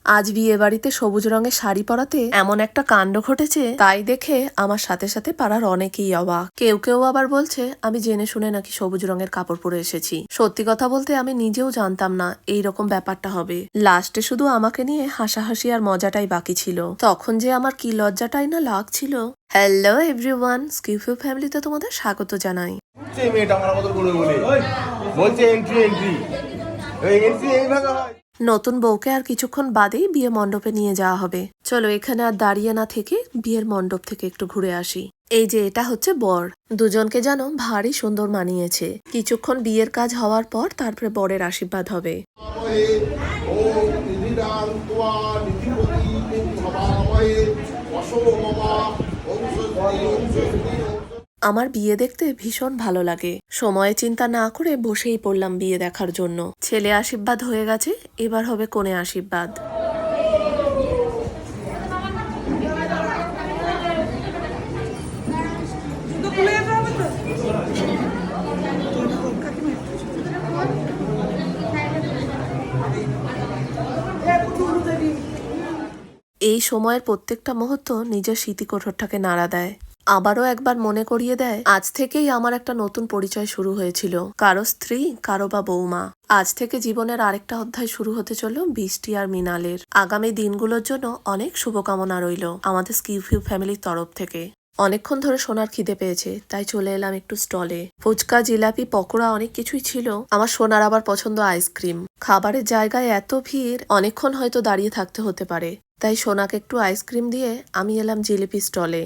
আজ বিয়ে বাড়িতে সবুজ রঙের শাড়ি পরাতে এমন একটা কাণ্ড ঘটেছে, তাই দেখে আমার সাথে সাথে পাড়ার অনেকেই অবাক। কেউ কেউ আবার বলছে আমি জেনে শুনে নাকি সবুজ রঙের কাপড় পরে এসেছি। সত্যি কথা বলতে আমি নিজেও জানতাম না এই রকম ব্যাপারটা হবে। লাস্টে শুধু আমাকে নিয়ে হাসাহাসি আর মজাটাই বাকি ছিল। তখন যে আমার কি লজ্জাটাই না লাগছিল। হ্যালো এভরিওয়ান, স্কিউফিউ ফ্যামিলিতে তোমাদের স্বাগত জানাই। নতুন বউকে আর কিছুক্ষণ বাদেই বিয়ে মণ্ডপে নিয়ে যাওয়া হবে। চলো এখানে আর দাঁড়িয়ে না থেকে বিয়ের মণ্ডপ থেকে একটু ঘুরে আসি। এই যে এটা হচ্ছে বর, দুজনকে যেন ভারী সুন্দর মানিয়েছে। কিছুক্ষণ বিয়ের কাজ হওয়ার পর তারপরে বরের আশীর্বাদ হবে। আমার বিয়ে দেখতে ভীষণ ভালো লাগে। সময় চিন্তা না করে বসেই পড়লাম বিয়ে দেখার জন্য। ছেলে আশীর্বাদ হয়ে গেছে, এবার হবে কনে আশীর্বাদ। এই সময়ের প্রত্যেকটা মুহূর্ত নিজের স্মৃতিকোঠরটাকে নাড়া দেয়। আবারও একবার মনে করিয়ে দেয় আজ থেকেই আমার একটা নতুন পরিচয় শুরু হয়েছিল, কারো স্ত্রী, কারো বা বৌমা। আজ থেকে জীবনের আরেকটা অধ্যায় শুরু হতে চলল বৃষ্টি আর মৃণালের। আগামী দিনগুলোর জন্য অনেক শুভকামনা রইল আমাদের স্কিউফিউ ফ্যামিলির তরফ থেকে। অনেকক্ষণ ধরে সোনার খিদে পেয়েছে, তাই চলে এলাম একটু স্টলে। ফুচকা, জিলাপি, পকোড়া অনেক কিছুই ছিল। আমার সোনার আবার পছন্দ আইসক্রিম। খাবারের জায়গায় এত ভিড়, অনেকক্ষণ হয়তো দাঁড়িয়ে থাকতে হতে পারে, তাই সোনাকে একটু আইসক্রিম দিয়ে আমি এলাম জিলিপি স্টলে।